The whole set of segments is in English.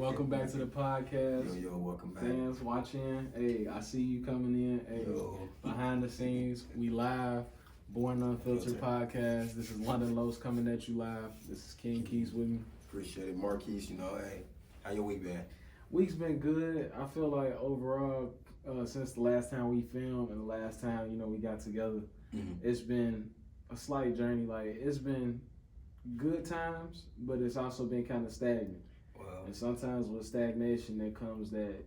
Welcome back to the podcast. Yo, welcome back. Fans watching, hey, I see you coming in. Hey, behind the scenes, we live. Born Unfiltered podcast. This is London Los coming at you live. This is King Keys with me. Appreciate it. Marquise, hey, how your week been? Week's been good. I feel like overall, since the last time we filmed and the last time, we got together, it's been a slight journey. Like, it's been good times, but it's also been kind of stagnant. Wow. And sometimes with stagnation, there comes that,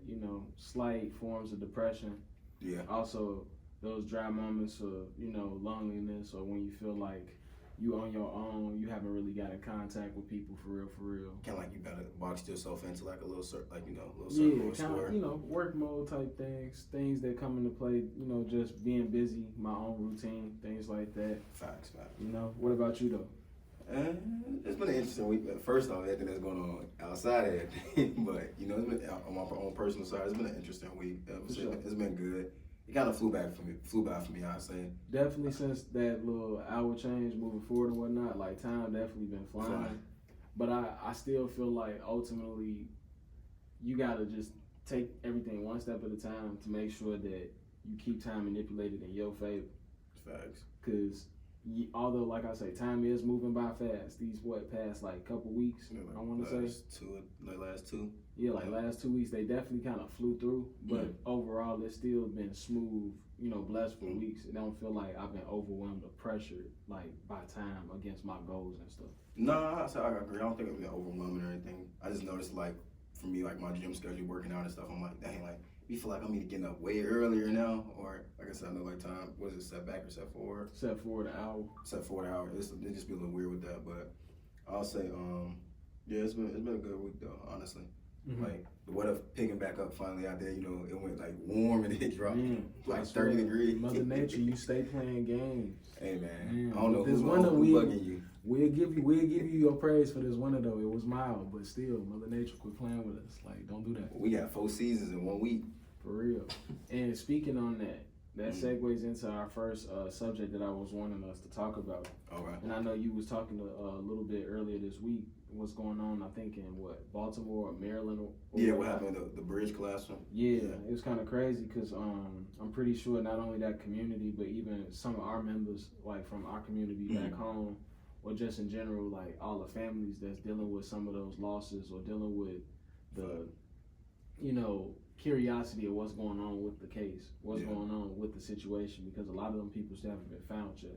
slight forms of depression. Yeah. Also, those dry moments of, loneliness, or when you feel like you on your own, you haven't really got in contact with people for real. Kind of like you gotta box yourself into like a little circle, Yeah, kind of, work mode type things that come into play, just being busy, my own routine, things like that. Facts. What about you though? It's been an interesting week. First off, everything that's going on outside of everything, but it's been on my own personal side. It's been an interesting week. It's been good. It kind of flew by for me, I'd say. Definitely since that little hour change moving forward and whatnot, like time definitely been flying. But I still feel like ultimately you gotta just take everything one step at a time to make sure that you keep time manipulated in your favor. Facts. Because although, like I say, time is moving by fast. These past like couple weeks, I want to say. Last two. Yeah, last 2 weeks, they definitely kind of flew through. But overall, it's still been smooth, blessed for weeks. It don't feel like I've been overwhelmed or pressured, like, by time against my goals and stuff. No, I agree. I don't think I've been overwhelming or anything. I just noticed, like, for me, like, my gym schedule, working out and stuff, I'm like, dang, like, you feel like I'm either getting up way earlier now, or like I said, I know like time, what is it, set back or set forward? Set forward an hour. Set forward an hour. It just be a little weird with that, but I'll say, it's been a good week though, honestly. Mm-hmm. Like the weather picking back up finally out there, it went like warm and it dropped like 30 degrees. Mother Nature, you stay playing games. Hey man, I don't know who's bugging you. We'll give you your praise for this winter though. It was mild, but still, Mother Nature quit playing with us. Like, don't do that. We got 4 seasons in 1 week. For real. And speaking on that segues into our first subject that I was wanting us to talk about. Okay. And I know you was talking a little bit earlier this week. What's going on? I think in Baltimore or Maryland? What happened in the bridge classroom? Yeah, it was kind of crazy because I'm pretty sure not only that community, but even some of our members, like from our community back home, or just in general, like all the families that's dealing with some of those losses or dealing with the, curiosity of what's going on with the case, what's going on with the situation, because a lot of them people still haven't been found yet.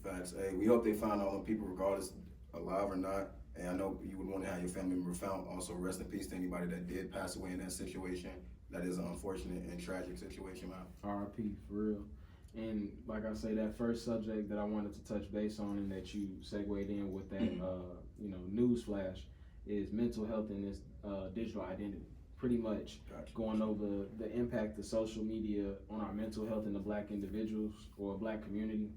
Facts. Hey, we hope they find all them people regardless alive or not. And I know you would want to have your family member found. Also, rest in peace to anybody that did pass away in that situation. That is an unfortunate and tragic situation, man. R.I.P. for real. And like I say, that first subject that I wanted to touch base on and that you segued in with that, news flash is mental health and this digital identity. Pretty much going over the impact of social media on our mental health in the Black individuals or Black community,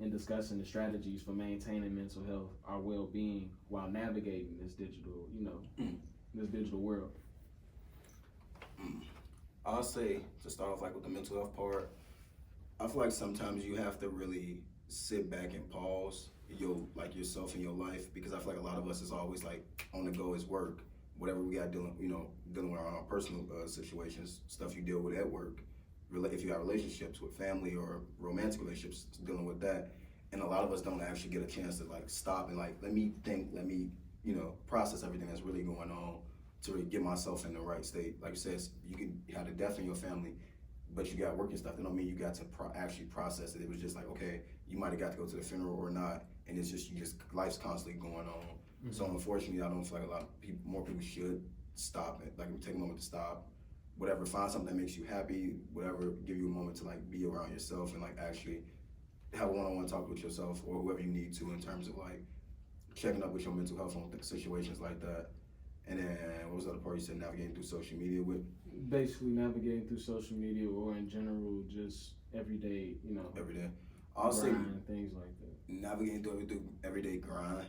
and discussing the strategies for maintaining mental health, our well-being, while navigating this digital, this digital world. I'll say, to start off like with the mental health part, I feel like sometimes you have to really sit back and pause yourself in your life, because I feel like a lot of us is always like on the go is work. Whatever we got dealing with our own personal situations, stuff you deal with at work. If you have relationships with family or romantic relationships, dealing with that. And a lot of us don't actually get a chance to like stop and like, let me think, let me, process everything that's really going on to really get myself in the right state. Like you said, you can have the death in your family, but you got work and stuff. That don't mean you got to actually process it. It was just like, okay, you might have got to go to the funeral or not. And it's just, life's constantly going on. So unfortunately, I don't feel like more people should stop it. Like, take a moment to stop. Whatever, find something that makes you happy. Whatever, give you a moment to like be around yourself and like actually have a one-on-one talk with yourself or whoever you need to in terms of like checking up with your mental health on situations like that. And then what was the other part you said? Navigating through social media with? Basically, navigating through social media or in general, just everyday, Everyday. I'll say things like that. Navigating through everyday grind.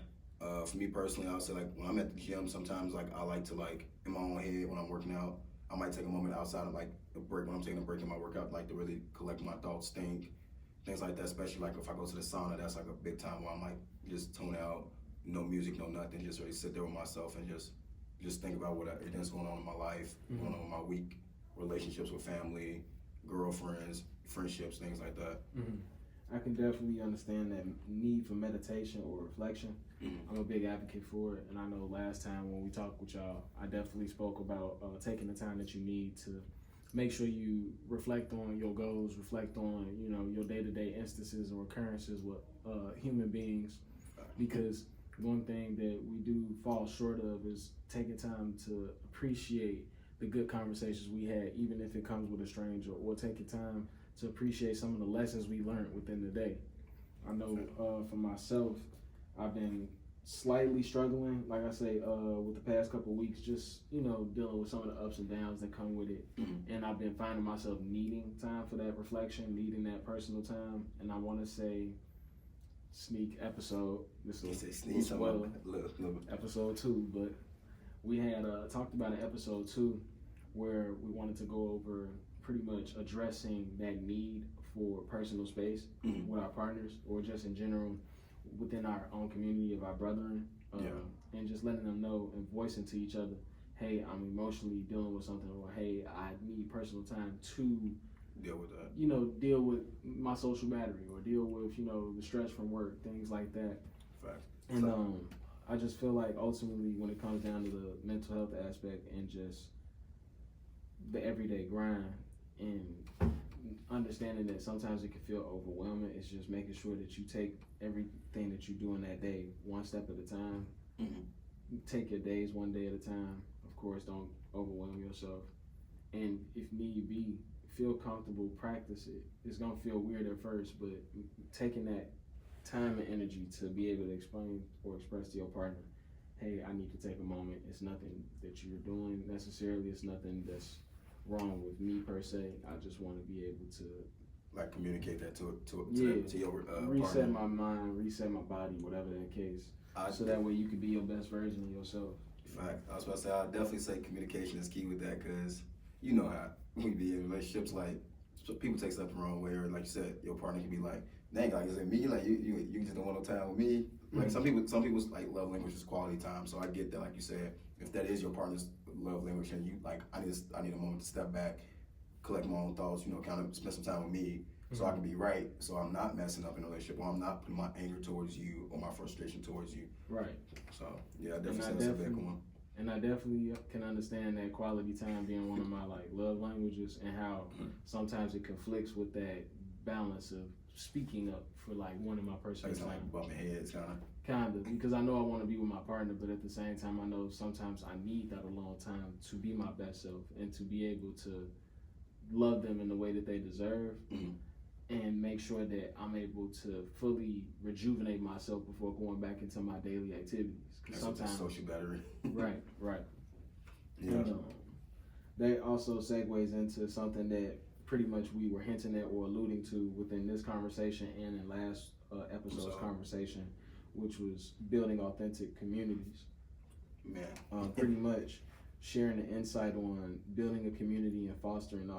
For me personally, I'll say like when I'm at the gym, sometimes like I like to like in my own head when I'm working out, I might take a moment outside of like a break when I'm taking a break in my workout, like to really collect my thoughts, think, things like that. Especially like if I go to the sauna, that's like a big time where I'm like just tune out, no music, no nothing, just really sit there with myself and just just think about what everything's going on in my life, going on in my week, relationships with family, girlfriends, friendships, things like that. I can definitely understand that need for meditation or reflection. I'm a big advocate for it, and I know last time when we talked with y'all, I definitely spoke about taking the time that you need to make sure you reflect on your goals, reflect on, you know, your day-to-day instances or occurrences with human beings, because one thing that we do fall short of is taking time to appreciate the good conversations we had, even if it comes with a stranger, or taking time to appreciate some of the lessons we learned within the day. I know for myself, I've been slightly struggling, like I say, with the past couple of weeks, just, you know, dealing with some of the ups and downs that come with it. And I've been finding myself needing time for that reflection, needing that personal time. And I want to say, sneak episode, this is well, episode 2, but we had talked about in episode 2 where we wanted to go over pretty much addressing that need for personal space with our partners, or just in general within our own community of our brethren, and just letting them know and voicing to each other, hey, I'm emotionally dealing with something, or hey, I need personal time to deal with that. You know, deal with my social battery, or deal with, you know, the stress from work, things like that. Fact. And I just feel like ultimately when it comes down to the mental health aspect and just the everyday grind, and understanding that sometimes it can feel overwhelming, it's just making sure that you take everything that you do in that day one step at a time. Take your days one day at a time. Of course, don't overwhelm yourself. And if need be, feel comfortable, practice it. It's gonna feel weird at first, but taking that time and energy to be able to explain or express to your partner, hey, I need to take a moment. It's nothing that you're doing necessarily. It's nothing that's wrong with me per se. I just want to be able to like communicate that to your reset partner. my mind, reset my body, whatever that case, so that way you can be your best version of yourself. Fact. I was about to say, I'd definitely say communication is key with that, because you know how we be in relationships, like people take stuff the wrong way, or like you said, your partner can be like, dang, like, is it me? Like you just don't want no time with me. Like some people's like love language is quality time. So I get that, like you said, if that is your partner's love language, and you like, I need a moment to step back, collect my own thoughts, you know, kind of spend some time with me, so I can be right, so I'm not messing up in a relationship, or I'm not putting my anger towards you or my frustration towards you. Right. So yeah, I definitely say that's a big one. And I definitely can understand that quality time being one of my like love languages, and how sometimes it conflicts with that balance of speaking up for like one of my personal Like, time. bumping heads, Kind of, because I know I want to be with my partner, but at the same time, I know sometimes I need that alone time to be my best self and to be able to love them in the way that they deserve, and make sure that I'm able to fully rejuvenate myself before going back into my daily activities. Because sometimes social battery. right. Yeah. And, that also segues into something that pretty much we were hinting at or alluding to within this conversation and in last episode's conversation, which was building authentic communities. Man. Pretty much sharing the insight on building a community and fostering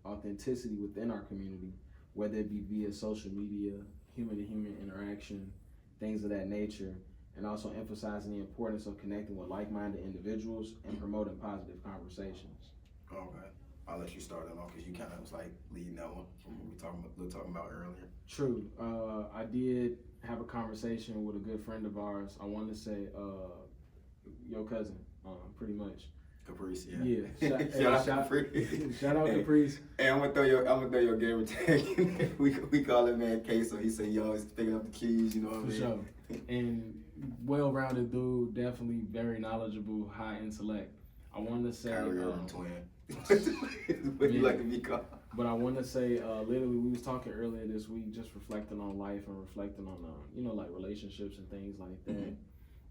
authenticity within our community, whether it be via social media, human-to-human interaction, things of that nature, and also emphasizing the importance of connecting with like-minded individuals and promoting positive conversations. Okay. I'll let you start that off, because you kind of was like leading that one from what we were talking about earlier. True. I did have a conversation with a good friend of ours. I want to say your cousin, pretty much. Caprice, yeah. Yeah. Shout out Caprice. Shout out Caprice. Hey, I'm gonna throw your gamer tag. we call it man K, so he said he always picking up the keys, you know what I mean? For sure. And well-rounded dude, definitely very knowledgeable, high intellect. I want to say twin. What you like to be called? But I want to say, literally, we was talking earlier this week, just reflecting on life and reflecting on, like relationships and things like that.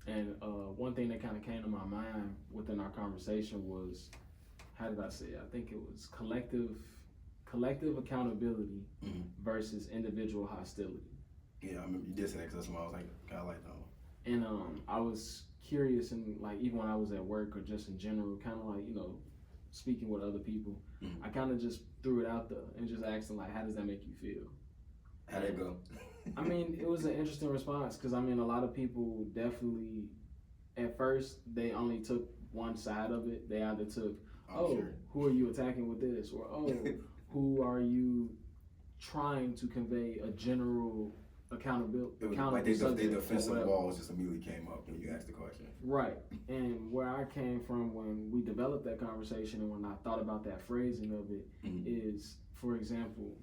And one thing that kind of came to my mind within our conversation was, how did I say it? I think it was collective accountability versus individual hostility. Yeah, I remember you did say that, because that's what I was like, kind of like that one. And I was curious, and like even when I was at work or just in general, kind of like, you know, speaking with other people, I kind of just threw it out there and just asked them, like, how does that make you feel? How'd it go? I mean, it was an interesting response, because I mean, a lot of people definitely, at first, they only took one side of it. They either took, Sure. who are you attacking with this, or who are you trying to convey a general accountability? It was like their defensive walls just immediately came up when you asked the question. Right. And where I came from when we developed that conversation and when I thought about that phrasing of it is, for example,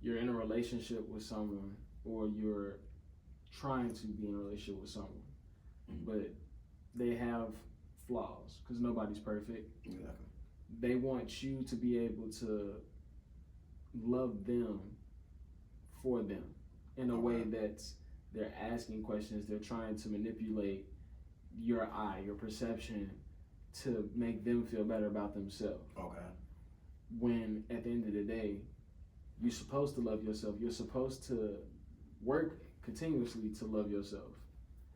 you're in a relationship with someone or you're trying to be in a relationship with someone, but they have flaws because nobody's perfect. Exactly. They want you to be able to love them for them in a way that's they're asking questions, they're trying to manipulate your perception to make them feel better about themselves. Okay. When at the end of the day, you're supposed to love yourself. You're supposed to work continuously to love yourself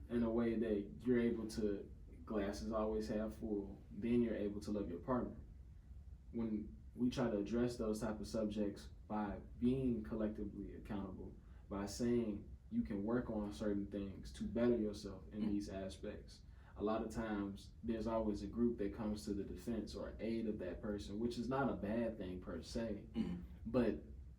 in a way that you're able to, glasses always half full, then you're able to love your partner. When we try to address those type of subjects by being collectively accountable, by saying you can work on certain things to better yourself in these aspects, a lot of times there's always a group that comes to the defense or aid of that person, which is not a bad thing per se, but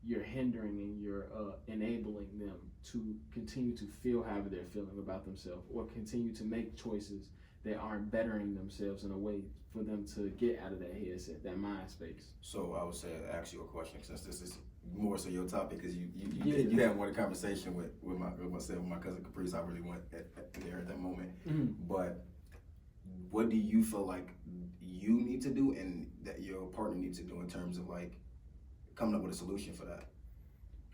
you're hindering and you're enabling them to continue to feel however they're feeling about themselves or continue to make choices that aren't bettering themselves in a way for them to get out of that headset, that mind space. So I would say ask you a question since this is more so your topic because you had one conversation with my cousin Caprice. I really went there at that moment. But what do you feel like you need to do and that your partner needs to do in terms of like coming up with a solution for that?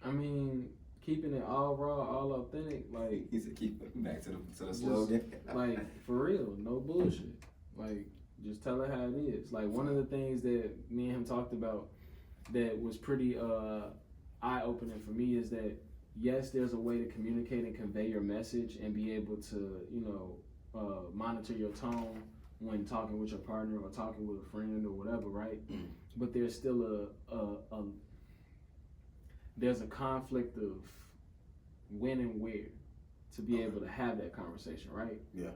I mean, keeping it all raw, all authentic, like he said, keep it back to the slogan. Like for real, no bullshit. Like just tell it how it is. Like one of the things that me and him talked about that was pretty eye-opening for me is that yes, there's a way to communicate and convey your message and be able to, monitor your tone when talking with your partner or talking with a friend or whatever, right? But there's still there's a conflict of when and where to be able to have that conversation, right? Yeah.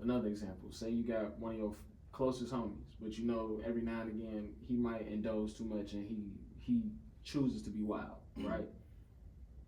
Another example, say you got one of your closest homies, but every now and again he might indulge too much and he chooses to be wild, right?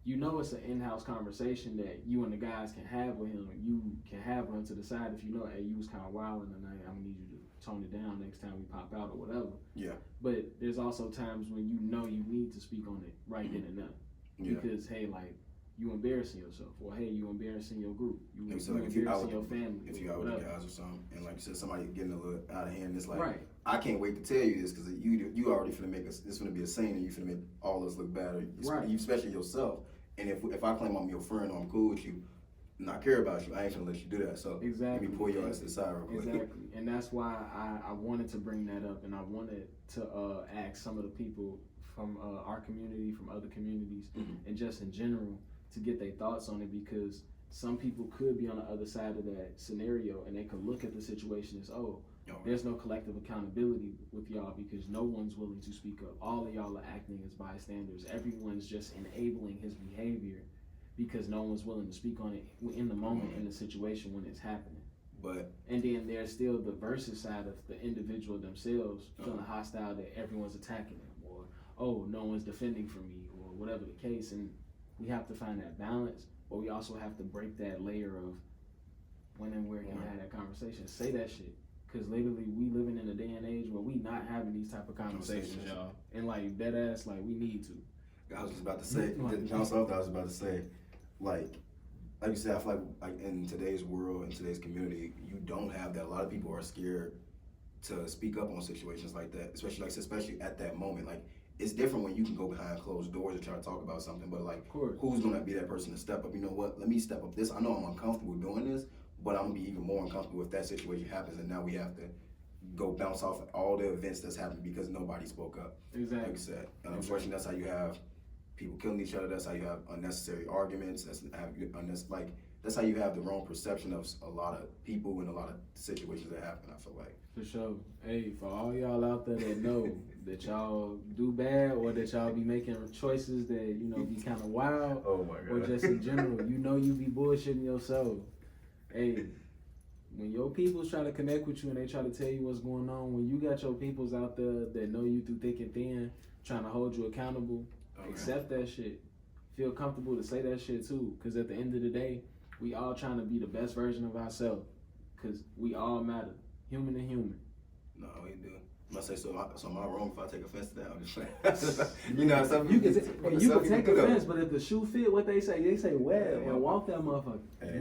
It's an in-house conversation that you and the guys can have with him. You can have him to the side if hey, you was kind of wild in the night. I'm gonna need you to tone it down next time we pop out or whatever. Yeah. But there's also times when you need to speak on it right then and there. Yeah. Because hey, like you embarrassing yourself, or hey, you embarrassing your group, you embarrassing your family. If you out with the guys or something, and like you said, somebody getting a little out of hand, it's like, right. I can't wait to tell you this because you already finna make us. This finna be a scene, and you finna make all of us look bad, right? Especially yourself. And if I claim I'm your friend or I'm cool with you, and I care about you, I ain't gonna let you do that. So exactly. Let me pull your ass to the side real quick. Exactly, and that's why I wanted to bring that up, and I wanted to ask some of the people from our community, from other communities, and just in general to get their thoughts on it, because some people could be on the other side of that scenario and they could look at the situation as, there's no collective accountability with y'all because no one's willing to speak up. All of y'all are acting as bystanders. Everyone's just enabling his behavior because no one's willing to speak on it in the moment, in the situation when it's happening. And then there's still the versus side of the individual themselves feeling hostile that everyone's attacking them, or no one's defending for me, or whatever the case. And we have to find that balance, but we also have to break that layer of when and where can I have that conversation. Say that shit. Because literally we living in a day and age where we not having these type of conversations, y'all. And like dead ass, like we need to. I was just about to say, like you said, I feel like in today's world, in today's community, you don't have that. A lot of people are scared to speak up on situations like that, especially at that moment. Like, it's different when you can go behind closed doors and try to talk about something, but like, who's gonna be that person to step up? You know what? Let me step up. I know I'm uncomfortable doing this, but I'm gonna be even more uncomfortable if that situation happens, and now we have to go bounce off all the events that's happened because nobody spoke up. Exactly. Like you said, and unfortunately, that's how you have people killing each other. That's how you have unnecessary arguments. That's how you have the wrong perception of a lot of people and a lot of situations that happen. I feel like. For sure. Hey, for all y'all out there that know that y'all do bad or that y'all be making choices that be kind of wild, oh my God. or just in general, you be bullshitting yourself. Hey, When your people's try to connect with you and they try to tell you what's going on, when you got your peoples out there that know you through thick and thin, trying to hold you accountable, accept that shit. Feel comfortable to say that shit too. Because at the end of the day, we all trying to be the best version of ourselves. Because we all matter. Human to human. No, we do. I say so. Am I wrong if I take offense to that? I'm just saying. You know, you can take offense, but if the shoe fit what they say well and walk that motherfucker. Hey,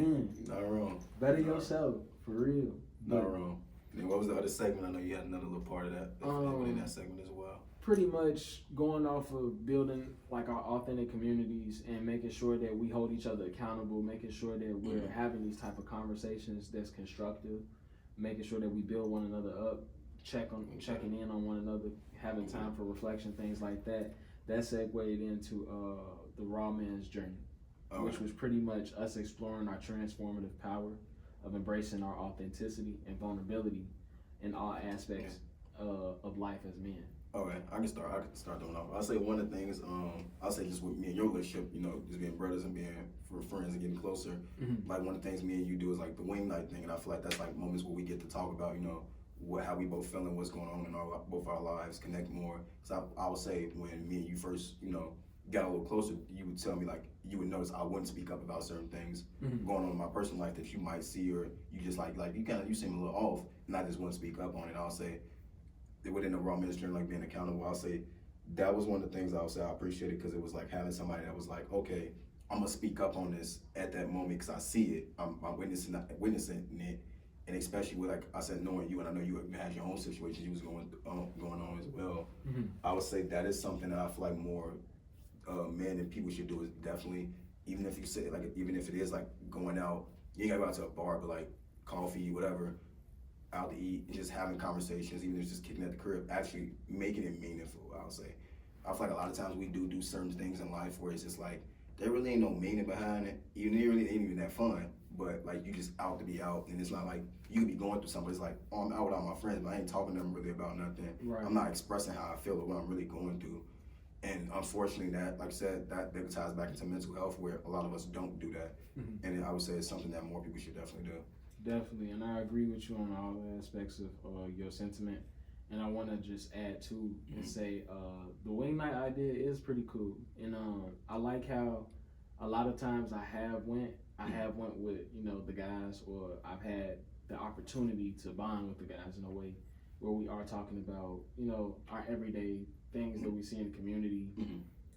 not wrong. Better yourself, for real. Not wrong. And what was the other segment? I know you had another little part of that within that segment as well. Pretty much going off of building like our authentic communities and making sure that we hold each other accountable, making sure that we're having these type of conversations that's constructive, making sure that we build one another up. Checking in on one another, having time for reflection, things like that. That segued into the Raw Man's Journey, which was pretty much us exploring our transformative power of embracing our authenticity and vulnerability in all aspects of life as men. Okay, I can start doing off. I'll say one of the things, I'll say just with me and your relationship, you know, just being brothers and being friends and getting closer. Like one of the things me and you do is like the wing night thing, and I feel like that's like moments where we get to talk about, you know, how we both feeling, what's going on in both our lives, connect more. So I would say when me and you first, you know, got a little closer, you would tell me like you would notice I wouldn't speak up about certain things going on in my personal life that you might see, or you just like you seem a little off, and I just wouldn't speak up on it. I'll say within the Raw Ministry, like being accountable, I'll say that was one of the things I would say I appreciated, because it was like having somebody that was like, okay, I'm gonna speak up on this at that moment because I see it, I'm witnessing it. And especially with, like I said, knowing you, and I know you had your own situation you was going on as well. I would say that is something that I feel like more men and people should do, is definitely, even if you say, like, even if it is like going out, you ain't gotta go out to a bar, but like coffee, whatever, out to eat, and just having conversations, even if it's just kicking at the crib, actually making it meaningful, I would say. I feel like a lot of times we do certain things in life where it's just like, there really ain't no meaning behind it. Even it really ain't even that fun. But like you just out to be out, and it's not like you could be going through something. It's like, oh, I'm out with all my friends, but I ain't talking to them really about nothing. Right. I'm not expressing how I feel or what I'm really going through. And unfortunately, that, like I said, that ties back into mental health, where a lot of us don't do that. And I would say it's something that more people should definitely do. Definitely, and I agree with you on all aspects of your sentiment. And I want to just add too and say the wing night idea is pretty cool, and I like how a lot of times I have went with, you know, the guys, or I've had the opportunity to bond with the guys in a way where we are talking about, you know, our everyday things that we see in the community.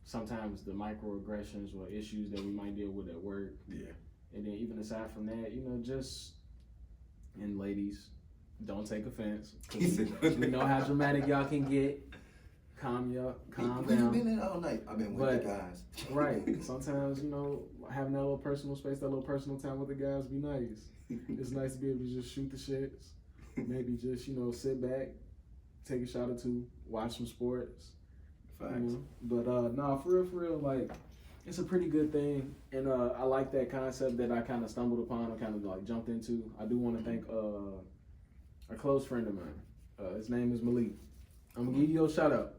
Sometimes the microaggressions or issues that we might deal with at work. And then even aside from that, you know, just, and ladies, don't take offense. We know how dramatic y'all can get. Calm down. You've been in all night. I've been with the guys. Right. Sometimes, you know, having that little personal space, that little personal time with the guys be nice. It's nice to be able to just shoot the shits. Maybe just, you know, sit back, take a shot or two, watch some sports. Facts. You know? But nah, for real, like, it's a pretty good thing. And I like that concept that I kind of stumbled upon or kind of like jumped into. I do want to thank a close friend of mine. His name is Malik. I'm going to give you a shout out.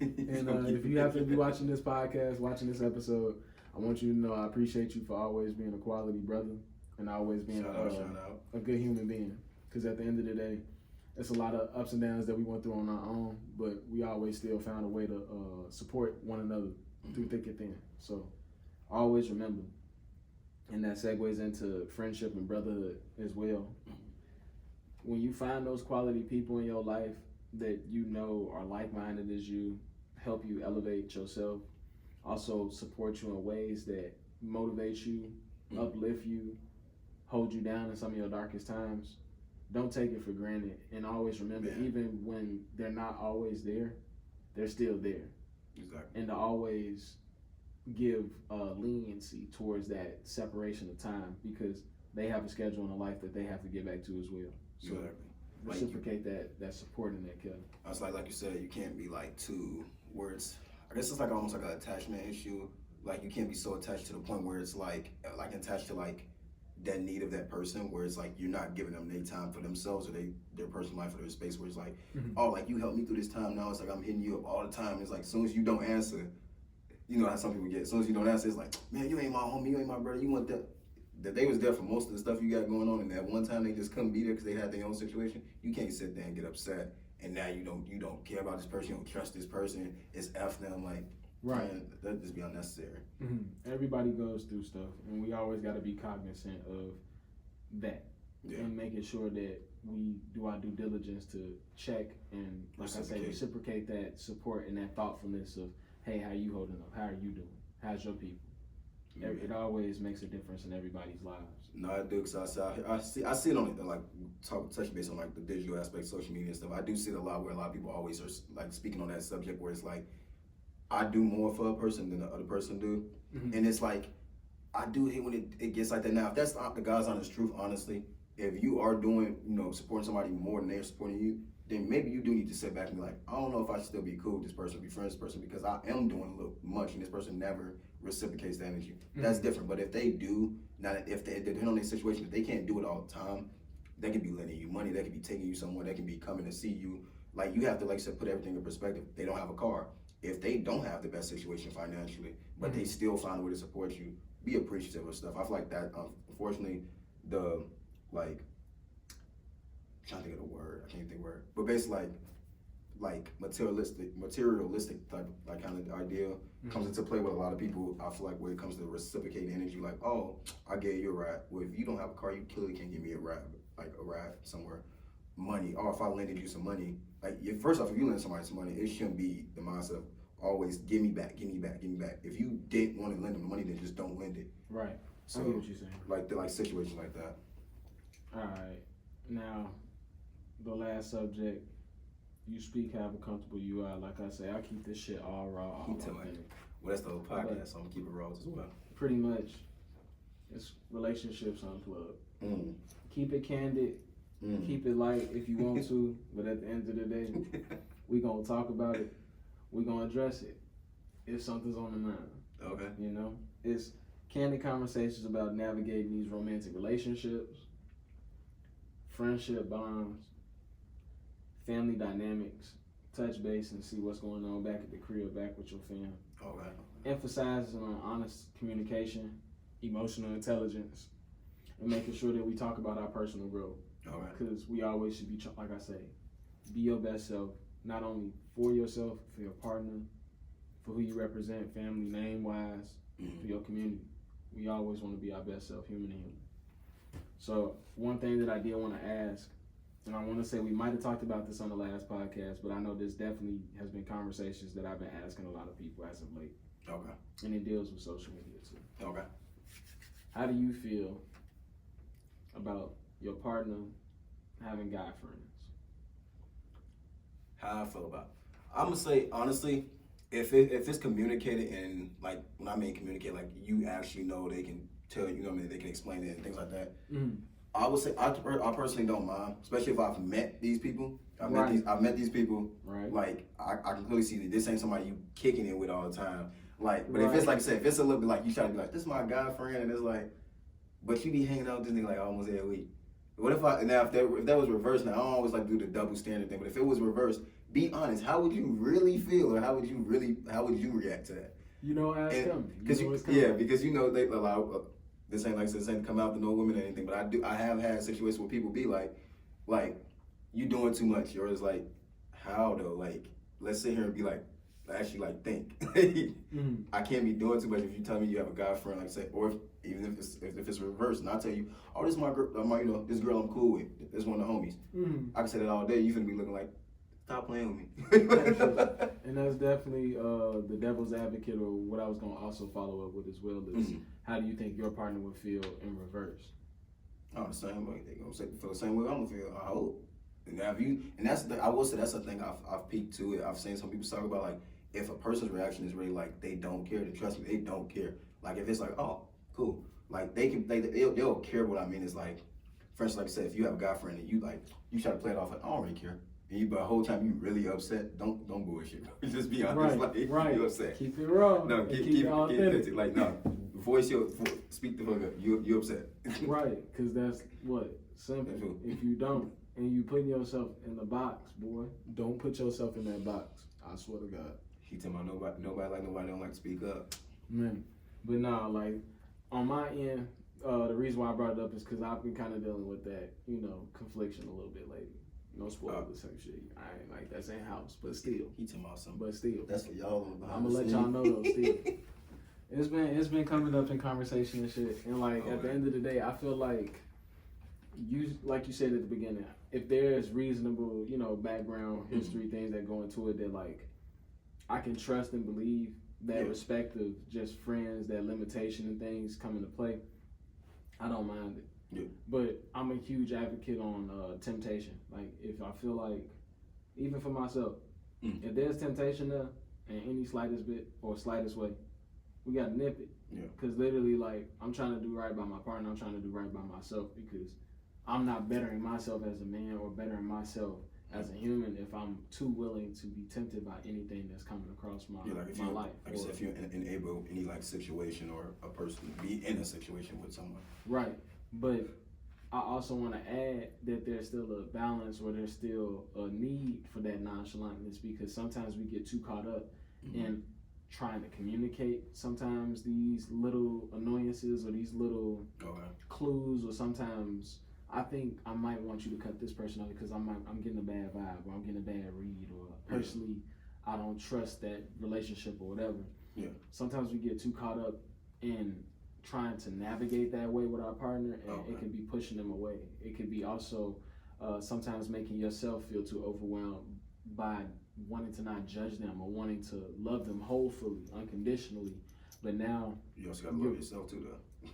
And if you happen to be watching this podcast, watching this episode, I want you to know I appreciate you for always being a quality brother and always being a good human being. Because at the end of the day, it's a lot of ups and downs that we went through on our own, but we always still found a way to support one another through thick and thin. So always remember, and that segues into friendship and brotherhood as well. When you find those quality people in your life that you know are like-minded as you, help you elevate yourself, also support you in ways that motivate you, uplift you, hold you down in some of your darkest times, don't take it for granted. And always remember, even when they're not always there, they're still there. Exactly. And to always give leniency towards that separation of time, because they have a schedule in a life that they have to get back to as well. So reciprocate that support and that care. I was like you said, you can't be like too words. I guess it's like almost like an attachment issue. Like you can't be so attached to the point where it's like attached to like that need of that person, where it's like you're not giving them their time for themselves or their personal life or their space, where it's like, oh, like you helped me through this time, now it's like I'm hitting you up all the time. It's like as soon as you don't answer, you know how some people get, as soon as you don't answer, it's like, man, you ain't my homie, you ain't my brother, you want that. that they was there for most of the stuff you got going on, and that one time they just couldn't be there because they had their own situation, you can't sit there and get upset. And now you don't care about this person, you don't trust this person. It's F them, like, right. Man, that'd just be unnecessary. Mm-hmm. Everybody goes through stuff, and we always got to be cognizant of that, and making sure that we do our due diligence to check and, like I say, reciprocate that support and that thoughtfulness of, hey, how you holding up? How are you doing? How's your people? It always makes a difference in everybody's lives. No, I do, because I see it on it, like, touch base on like the digital aspect, social media and stuff. I do see it a lot where a lot of people always are like speaking on that subject where it's like, I do more for a person than the other person do. Mm-hmm. And it's like, I do hate when it gets like that. Now, if that's the God's honest truth, honestly, if you are doing, supporting somebody more than they're supporting you, then maybe you do need to sit back and be like, I don't know if I should still be cool with this person, be friends with this person, because I am doing a little much and this person never reciprocates the energy. Mm-hmm. That's different. But if they do, if they depend on their situation, if they can't do it all the time, they could be lending you money, they could be taking you somewhere, they can be coming to see you. Like, you have to, like I said, put everything in perspective. They don't have a car. If they don't have the best situation financially, but they still find a way to support you, be appreciative of stuff. I feel like that, unfortunately, I'm trying to think of the word, I can't think of the word, but basically like materialistic type like kind of idea comes into play with a lot of people. I feel like when it comes to reciprocating energy, like, oh, I gave you a ride. Well, if you don't have a car, you clearly can't give me a ride, like a ride somewhere. Money, or if I lended you some money, like, first off, if you lend somebody some money, it shouldn't be the mindset of always give me back. If you didn't want to lend them the money, then just don't lend it. Right. So, I get what you're saying. Like situations like that. All right. Now, the last subject, you speak how comfortable you are. Like I say, I keep this shit all raw, all authentic. Well, that's the whole podcast, so I'm gonna keep it raw as well. Pretty much, it's relationships unplugged. Mm. Keep it candid. Keep it light if you want to, but at the end of the day, we gonna talk about it. We gonna address it if something's on the mind. Okay. It's candid conversations about navigating these romantic relationships, friendship bonds, family dynamics, touch base and see what's going on back at the crib, back with your fam. Okay. Emphasizing on honest communication, emotional intelligence, and making sure that we talk about our personal growth. Because we always should be, like I say, be your best self, not only for yourself, for your partner, for who you represent, family, name-wise, for your community. We always want to be our best self, human to human. So one thing that I did want to ask, and I want to say we might have talked about this on the last podcast, but I know this definitely has been conversations that I've been asking a lot of people as of late. Okay. And it deals with social media too. Okay. How do you feel about your partner having guy friends? How I feel about it? I'm gonna say honestly, if it's communicated and like when I mean communicate, like you actually know they can tell you, they can explain it and things like that. Mm-hmm. I would say I personally don't mind, especially if I've met these people. I've met these people. Right. Like I can clearly see that this ain't somebody you kicking it with all the time. Like, but if it's like I said, if it's a little bit like you try to be like, this is my guy friend, and it's like, but you be hanging out with this nigga like almost every week. What if that was reversed? Now I don't always like do the double standard thing, but if it was reversed, be honest. How would you really feel, or how would you react to that? Ask them. Because they allow. This ain't like this ain't come out to no women or anything, but I have had situations where people be like you doing too much, or it's like, how though? Like, let's sit here and be like, actually like think. I can't be doing too much if you tell me you have a guy friend, like say, or even if it's reversed, and I tell you, oh, this is my girl, this girl I'm cool with, this one of the homies. I can say that all day. You finna be looking like, stop playing with me. And that's definitely the devil's advocate, or what I was gonna also follow up with as well is how do you think your partner would feel in reverse? Oh, the same way. They gonna feel the same way I'm gonna feel. I hope. And I will say that's the thing I've peeked to it. I've seen some people talk about like if a person's reaction is really like they don't care, then trust me, they don't care. Like if it's like, oh, cool, like they'll care. What I mean is like, for instance, like I said, if you have a guy friend and you try to play it off like I don't really care. And but the whole time you really upset, don't bullshit. Just be honest. Right. You upset. Keep it raw. No, keep it authentic. Like no, speak the fuck up. You upset. Right, because that's what simple. If you don't, and you putting yourself in the box, boy, don't put yourself in that box. I swear to God. He tell me nobody don't like to speak up. Man, but nah, like on my end, The reason why I brought it up is because I've been kind of dealing with that, confliction a little bit lately. No spoilers, some shit. I ain't like that's in house, but still. He talking about something. But still. That's for y'all. I'm gonna let y'all know though. Still, it's been coming up in conversation and shit. And like at the end of the day, I feel like like you said at the beginning, if there's reasonable, background history things that go into it that like I can trust and believe that respect of just friends, that limitation and things come into play, I don't mind it. Yeah. But I'm a huge advocate on temptation. Like if I feel like, even for myself, if there's temptation there in any slightest bit or slightest way, we gotta nip it. Yeah. Cause literally, like, I'm trying to do right by my partner. I'm trying to do right by myself because I'm not bettering myself as a man or bettering myself as a human if I'm too willing to be tempted by anything that's coming across my my life. Like I said, if you're enable any like situation or a person be in a situation with someone. Right. But I also want to add that there's still a balance or there's still a need for that nonchalantness because sometimes we get too caught up in trying to communicate sometimes these little annoyances or these little clues, or sometimes I think I might want you to cut this person out because I'm getting a bad vibe or I'm getting a bad read, or personally I don't trust that relationship or whatever. Yeah. Sometimes we get too caught up in trying to navigate that way with our partner, and it can be pushing them away. It could be also sometimes making yourself feel too overwhelmed by wanting to not judge them or wanting to love them wholly, unconditionally. But now you also gotta love yourself too, though.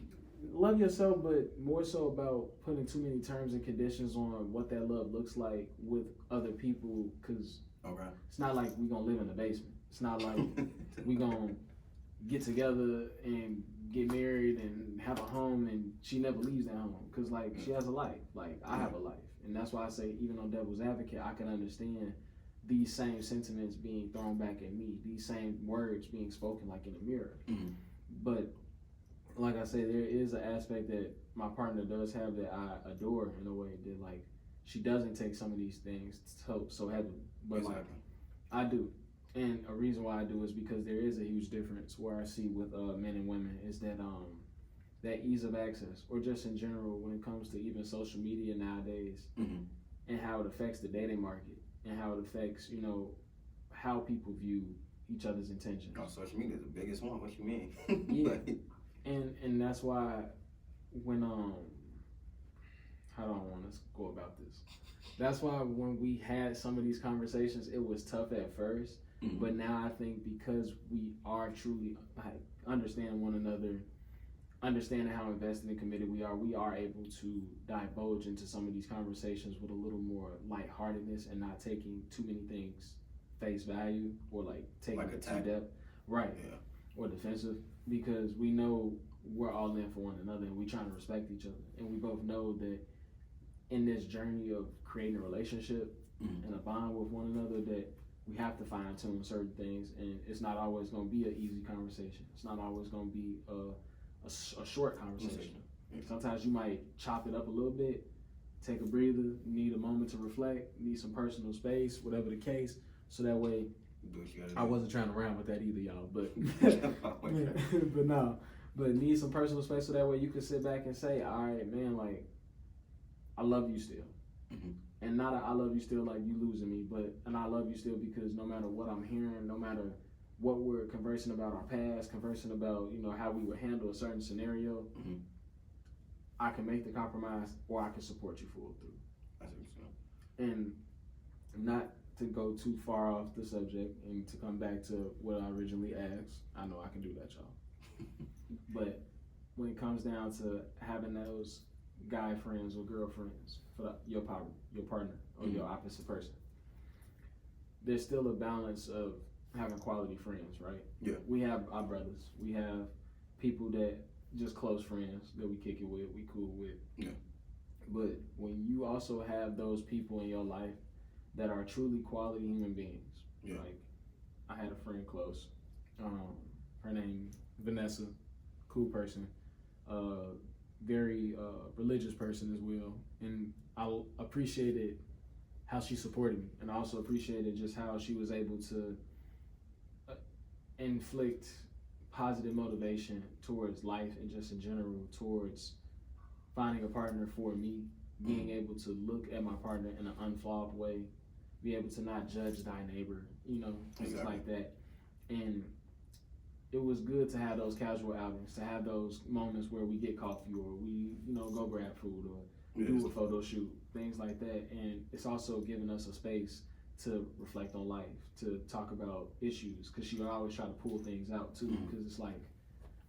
Love yourself, but more so about putting too many terms and conditions on what that love looks like with other people, because it's not like we gonna live in the basement. It's not like we gonna get together and get married and have a home and she never leaves that home, because like she has a life, like I have a life. And that's why I say, even on devil's advocate, I can understand these same sentiments being thrown back at me, these same words being spoken like in a mirror. But like I say, there is an aspect that my partner does have that I adore in a way that like she doesn't take some of these things so heavily, but like I do. And a reason why I do is because there is a huge difference where I see with men and women is that that ease of access, or just in general when it comes to even social media nowadays, and how it affects the dating market and how it affects, how people view each other's intentions. Oh, social media is the biggest one. What you mean? Yeah. And that's why when how do I want to go about this? That's why when we had some of these conversations, it was tough at first, but now I think because we are truly like understand one another, understanding how invested and committed we are able to divulge into some of these conversations with a little more lightheartedness and not taking too many things face value or like taking it too depth, right? Yeah. Or defensive, because we know we're all in for one another and we trying to respect each other, and we both know that in this journey of creating a relationship and a bond with one another, that we have to fine tune certain things, and it's not always going to be an easy conversation. It's not always going to be a short conversation. Sometimes you might chop it up a little bit, take a breather, need a moment to reflect, need some personal space, whatever the case, so that way. I wasn't trying to rhyme with that either, y'all, but but need some personal space so that way you can sit back and say, all right, man, like, I love you still. And not I love you still like you losing me, and I love you still because no matter what I'm hearing, no matter what we're conversing about our past, conversing about, how we would handle a certain scenario, I can make the compromise or I can support you full through. I think so. And not to go too far off the subject and to come back to what I originally asked, I know I can do that, y'all. But when it comes down to having those guy friends or girlfriends for your partner or your opposite person, there's still a balance of having quality friends, right? Yeah. We have our brothers. We have people that just close friends that we kick it with, we cool with. Yeah. But when you also have those people in your life that are truly quality human beings, like I had a friend close, her name Vanessa, cool person, very religious person as well, and I appreciated how she supported me, and I also appreciated just how she was able to inflict positive motivation towards life and just in general towards finding a partner for me, being able to look at my partner in an unflawed way, be able to not judge thy neighbor, things like that. And it was good to have those casual outings, to have those moments where we get coffee or we, go grab food or do a photo shoot, things like that. And it's also given us a space to reflect on life, to talk about issues, because she would always try to pull things out too, because it's like,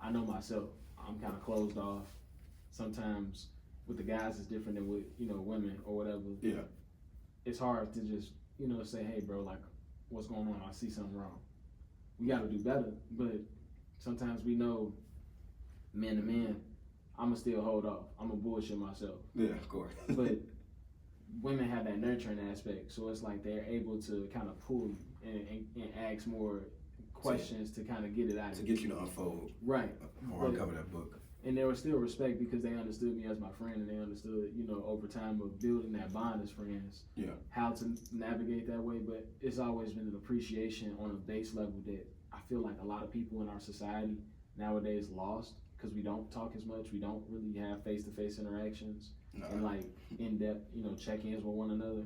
I know myself, I'm kind of closed off. Sometimes with the guys it's different than with, women or whatever. Yeah. It's hard to just, say, hey bro, like, what's going on? I see something wrong. We gotta do better, but sometimes we know, man to man, I'ma still hold off. I'ma bullshit myself. Yeah, of course. But women have that nurturing aspect, so it's like they're able to kind of pull you and ask more questions to kind of get it out to of get you to unfold, right, or uncover that book. And there was still respect because they understood me as my friend, and they understood, over time of building that bond as friends, how to navigate that way. But it's always been an appreciation on a base level that I feel like a lot of people in our society nowadays lost, because we don't talk as much, we don't really have face-to-face interactions and like in-depth, check-ins with one another,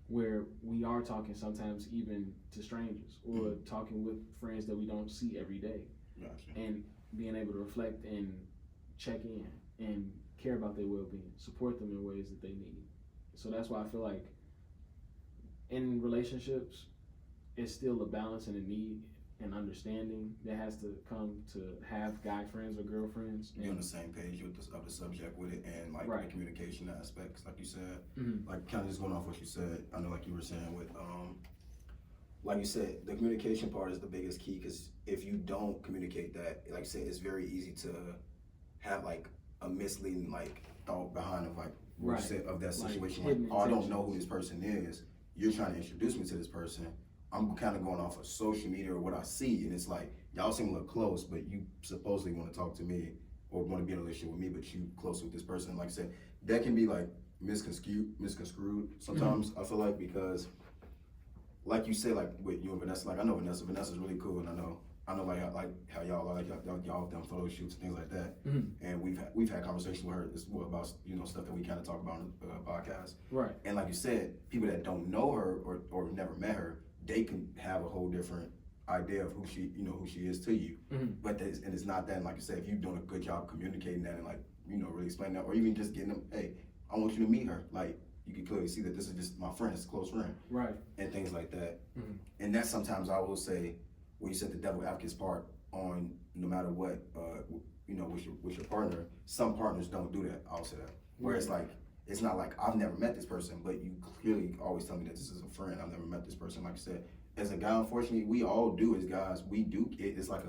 where we are talking sometimes even to strangers or talking with friends that we don't see every day. Gotcha. And being able to reflect and check in and care about their well-being, support them in ways that they need. So that's why I feel like in relationships, it's still a balance and a need and understanding that has to come to have guy friends or girlfriends. You're on the same page with the subject with it, and like the communication aspects, like you said, like kind of just going off what you said. I know, like you were saying with, like you said, the communication part is the biggest key, because if you don't communicate that, like I said, it's very easy to have like a misleading like thought behind of like what you said of that situation. Like, oh, I don't know who this person is. You're trying to introduce me to this person. I'm kind of going off of social media or what I see, and it's like, y'all seem a little close, but you supposedly want to talk to me or want to be in a relationship with me, but you close with this person. Like I said, that can be like misconstrued sometimes, I feel like, because like you said, like with you and Vanessa, like I know Vanessa's really cool, and I know like how y'all are, like y'all have done photo shoots and things like that, and we've had conversations with her as well about stuff that we kind of talk about on the podcast, right? And like you said, people that don't know her or never met her, they can have a whole different idea of who she is to you. But it's not that. And like you said, if you're doing a good job communicating that and like really explaining that, or even just getting them, hey, I want you to meet her, like you can clearly see that this is just my friend, it's a close friend, right? And things like that. And that sometimes I will say, when you said the devil advocate's part on, no matter what, with your partner, some partners don't do that. I'll say that. Where it's like, it's not like I've never met this person, but you clearly always tell me that this is a friend. I've never met this person. Like I said, as a guy, unfortunately, we all do as guys. We do. It's like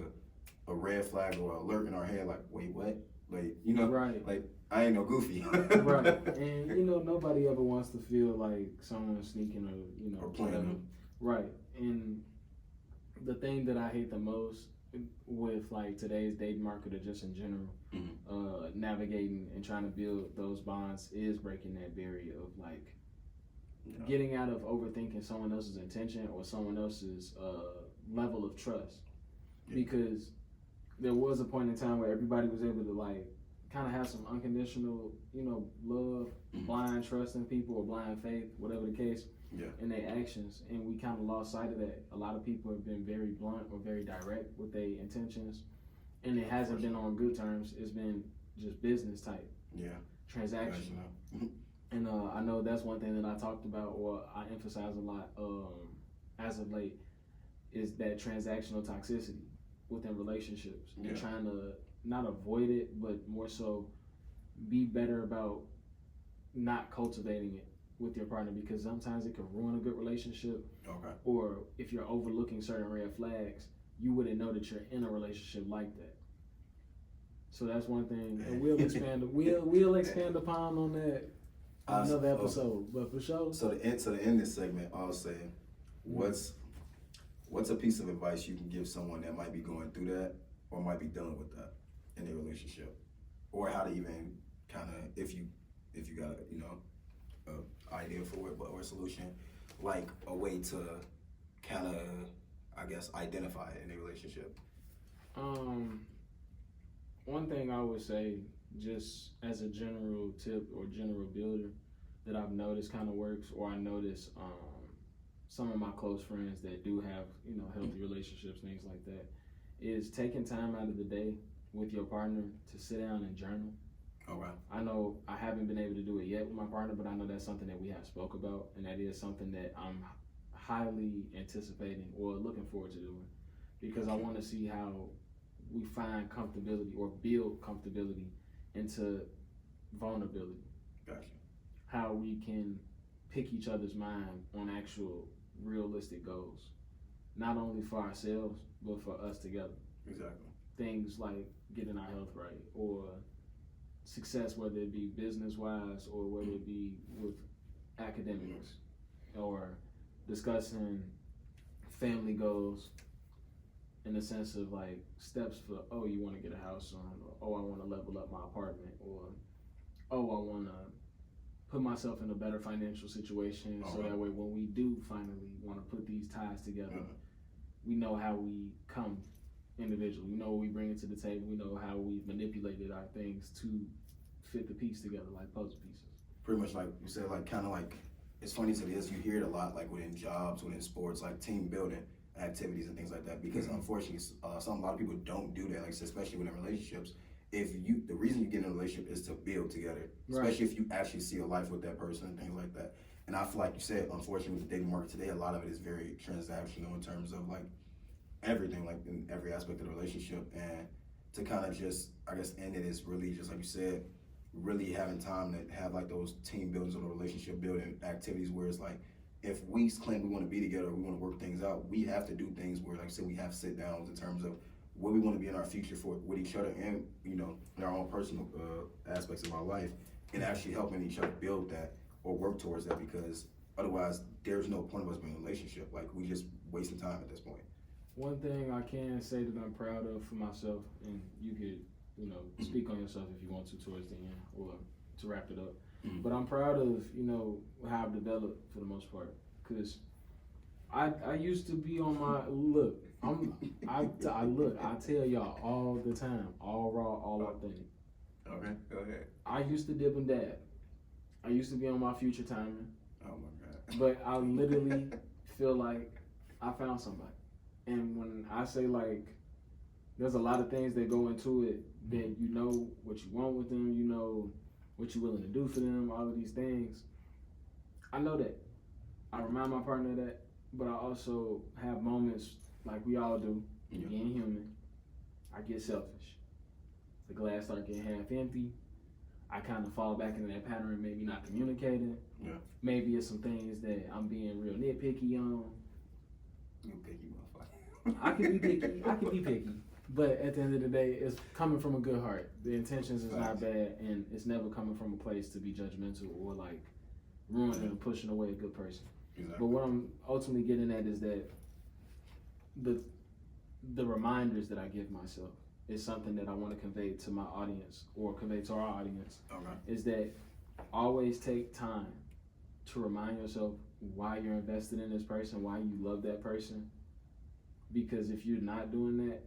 a red flag or alert in our head. Like, wait, what? Like, right? Like I ain't no goofy. Right. And nobody ever wants to feel like someone's sneaking or or playing. Right. And the thing that I hate the most with like today's dating market or just in general, navigating and trying to build those bonds is breaking that barrier of like getting out of overthinking someone else's intention or someone else's level of trust. Because there was a point in time where everybody was able to like kind of have some unconditional, love, blind trust in people or blind faith, whatever the case. In their actions, and we kind of lost sight of that. A lot of people have been very blunt or very direct with their intentions, and it hasn't been on good terms. It's been just business type, transactional. And I know that's one thing that I talked about or I emphasize a lot as of late is that transactional toxicity within relationships and trying to not avoid it, but more so be better about not cultivating it with your partner, because sometimes it can ruin a good relationship. Or if you're overlooking certain red flags, you wouldn't know that you're in a relationship like that. So that's one thing, and we'll expand upon on that in another episode. But for sure. So to end this segment, I'll say, what's a piece of advice you can give someone that might be going through that or might be dealing with that in their relationship, or how to even kind of, if you got idea for it, or a solution, like a way to kind of, I guess, identify it in a relationship. One thing I would say, just as a general tip or general builder, that I've noticed kind of works, or I notice some of my close friends that do have, healthy relationships, things like that, is taking time out of the day with your partner to sit down and journal. Okay. I know I haven't been able to do it yet with my partner, but I know that's something that we have spoke about, and that is something that I'm highly anticipating or looking forward to doing, because I want to see how we find comfortability or build comfortability into vulnerability. Gotcha. How we can pick each other's mind on actual realistic goals, not only for ourselves but for us together. Exactly. Things like getting our health right, or success, whether it be business wise or whether it be with academics, or discussing family goals in the sense of like steps for, oh, you want to get a house soon, or oh, I want to level up my apartment, or oh, I want to put myself in a better financial situation, so that way when we do finally want to put these ties together, we know how we come individually. We know what we bring it to the table. We know how we've manipulated our things to fit the piece together like puzzle pieces. Pretty much like you said, like kind of like, it's funny as it is, you hear it a lot like within jobs, within sports, like team building activities and things like that, because unfortunately a lot of people don't do that, like especially within relationships. The reason you get in a relationship is to build together, especially if you actually see a life with that person and things like that. And I feel like you said, unfortunately with the dating market today, a lot of it is very transactional in terms of like everything, like in every aspect of the relationship. And to kind of just, I guess, end it is really just like you said, really having time to have like those team buildings or relationship building activities where it's like, if we claim we want to be together, we want to work things out, we have to do things where, like I said, we have sit downs in terms of where we want to be in our future for with each other, and in our own personal aspects of our life, and actually helping each other build that or work towards that, because otherwise there's no point of us being in a relationship. Like, we just wasting time at this point. One thing I can say that I'm proud of for myself, and you could speak on yourself if you want to towards the end or to wrap it up, but I'm proud of how I've developed for the most part, because I used to be on my look. I tell y'all all the time, all raw, all authentic. Okay, go ahead. I used to dip and dab. I used to be on my future timing. Oh my God. But I literally feel like I found somebody. And when I say like, there's a lot of things that go into it, that you know what you want with them, you know what you're willing to do for them, all of these things. I know that. I remind my partner of that, but I also have moments like we all do, being human. I get selfish. The glass start getting half empty. I kind of fall back into that pattern, maybe not communicating. Yeah. Maybe it's some things that I'm being real nitpicky on. You picky motherfucker. I can be picky. But at the end of the day, it's coming from a good heart. The intentions is not bad, and it's never coming from a place to be judgmental or like ruining and pushing away a good person. Exactly. But what I'm ultimately getting at is that the reminders that I give myself is something that I want to convey to my audience, or convey to our audience. Okay. Is that always take time to remind yourself why you're invested in this person, why you love that person. Because if you're not doing that,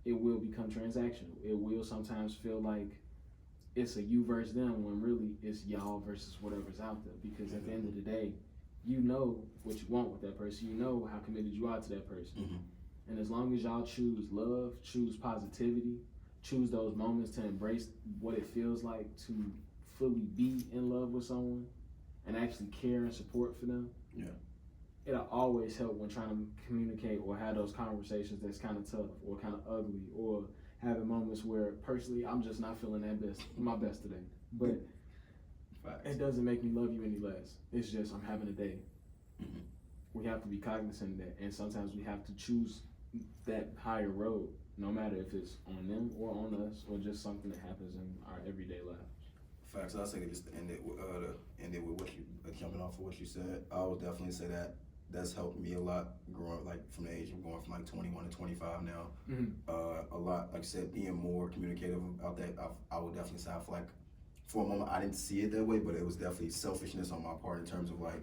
it will become transactional. It will sometimes feel like it's a you versus them, when really it's y'all versus whatever's out there. Because at the end of the day, you know what you want with that person. You know how committed you are to that person. And as long as y'all choose love, choose positivity, choose those moments to embrace what it feels like to fully be in love with someone and actually care and support for them, it'll always help when trying to communicate or have those conversations that's kind of tough or kind of ugly, or having moments where personally I'm just not feeling my best today. But it doesn't make me love you any less. It's just I'm having a day. We have to be cognizant of that, and sometimes we have to choose that higher road, no matter if it's on them or on us, or just something that happens in our everyday lives. Facts. I'll say just to end it with what you jumping off of what you said. I would definitely say that that's helped me a lot growing, like from the age of going from like 21 to 25 now. A lot, like I said, being more communicative about that. I would definitely say I feel like for a moment I didn't see it that way, but it was definitely selfishness on my part in terms of like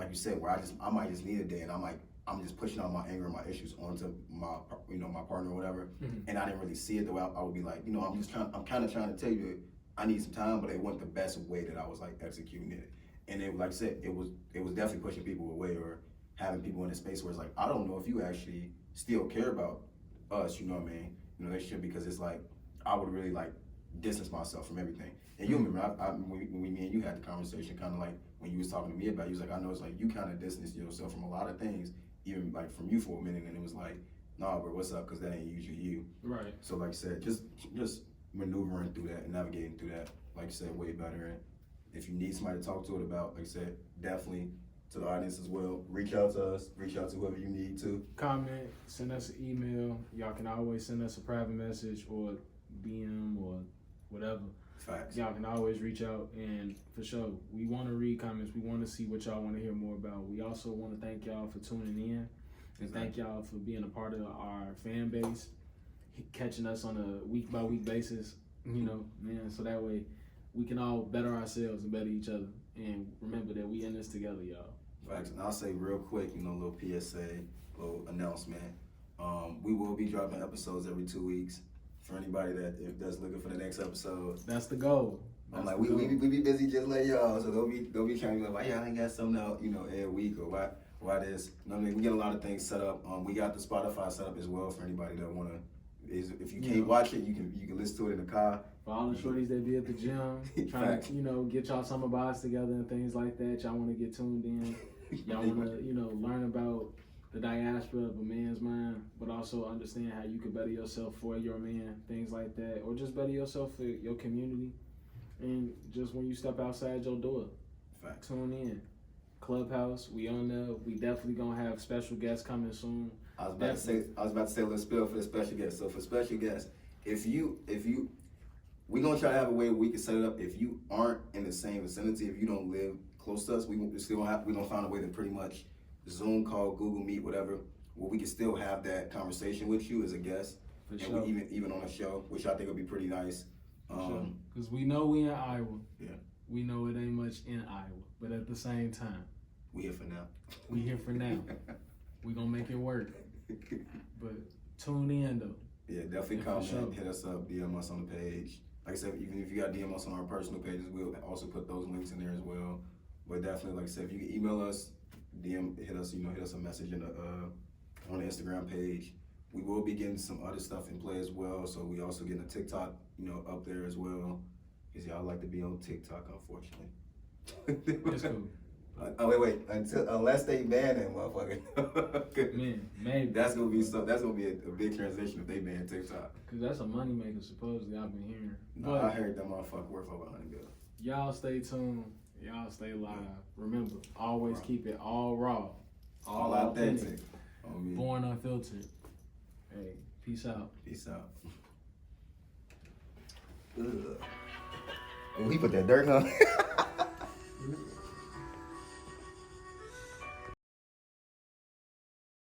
you said, where I might just need a day, and I might I'm just pushing out my anger and my issues onto my, my partner or whatever. Mhm. And I didn't really see it the way I would be like, I'm kind of trying to tell you that I need some time, but it wasn't the best way that I was like executing it. And it, like I said, it was definitely pushing people away or having people in a space where it's like, I don't know if you actually still care about us, you know what I mean? Relationship, because it's like, I would really like distance myself from everything. And you remember, when me and you had the conversation, kind of like when you was talking to me about it, you was like, I know it's like you kind of distanced yourself from a lot of things, even like from you for a minute, and it was like, nah, bro, what's up? Because that ain't usually you. Right. So like I said, just maneuvering through that and navigating through that, like I said, way better. And if you need somebody to talk to it about, like I said, definitely to the audience as well, reach out to us, reach out to whoever you need to. Comment, send us an email. Y'all can always send us a private message or DM or whatever. Facts. Y'all can always reach out, and for sure, we want to read comments. We want to see what y'all want to hear more about. We also want to thank y'all for tuning in, and thank y'all for being a part of our fan base, catching us on a week by week basis. Man, so that way we can all better ourselves and better each other. And remember that we in this together, y'all. Facts. And I'll say real quick, a little PSA, little announcement. We will be dropping episodes every 2 weeks. For anybody that's looking for the next episode, that's the goal. I'm like, we be busy just like y'all, so don't be trying to be like, why y'all ain't got something out, every week, or why this? We get a lot of things set up. We got the Spotify set up as well for anybody that wanna. If you can't watch it, you can listen to it in the car. For all the shorties that be at the gym, trying to get y'all summer vibes together and things like that. Y'all want to get tuned in. Y'all want to learn about the diaspora of a man's mind, but also understand how you can better yourself for your man, things like that, or just better yourself for your community. And just when you step outside your door, Fact. Tune in. Clubhouse, we on there. We definitely gonna have special guests coming soon. I was about to say a little spill for the special guest. So for special guests, if you we're gonna try to have a way we can set it up. If you aren't in the same vicinity, if you don't live close to us, we're gonna find a way to pretty much Zoom call, Google Meet, whatever, where we can still have that conversation with you as a guest, For and sure. we even on a show, which I think would be pretty nice. Because we know we in Iowa. Yeah. We know it ain't much in Iowa, but at the same time, We here for now. we here for now. We gonna make it work. But tune in though. Yeah, definitely Yeah, for comment, sure. hit us up, DM us on the page. Like I said, even if you got DM us on our personal pages, we'll also put those links in there as well. But definitely, like I said, if you can email us, hit us a message on the Instagram page. We will be getting some other stuff in play as well. So we also getting a TikTok, up there as well. Because y'all like to be on TikTok, unfortunately. It's cool. Wait. Unless they ban that motherfucker. Man, maybe. That's gonna be a big transition if they ban TikTok. Cause that's a moneymaker supposedly I've been hearing. No, But I heard that motherfucker worth over $100 billion. y'all stay tuned. Y'all stay live. Remember, always keep it all raw. All authentic. On me. Born unfiltered. Hey, peace out. Peace out. Oh, he put that dirt on.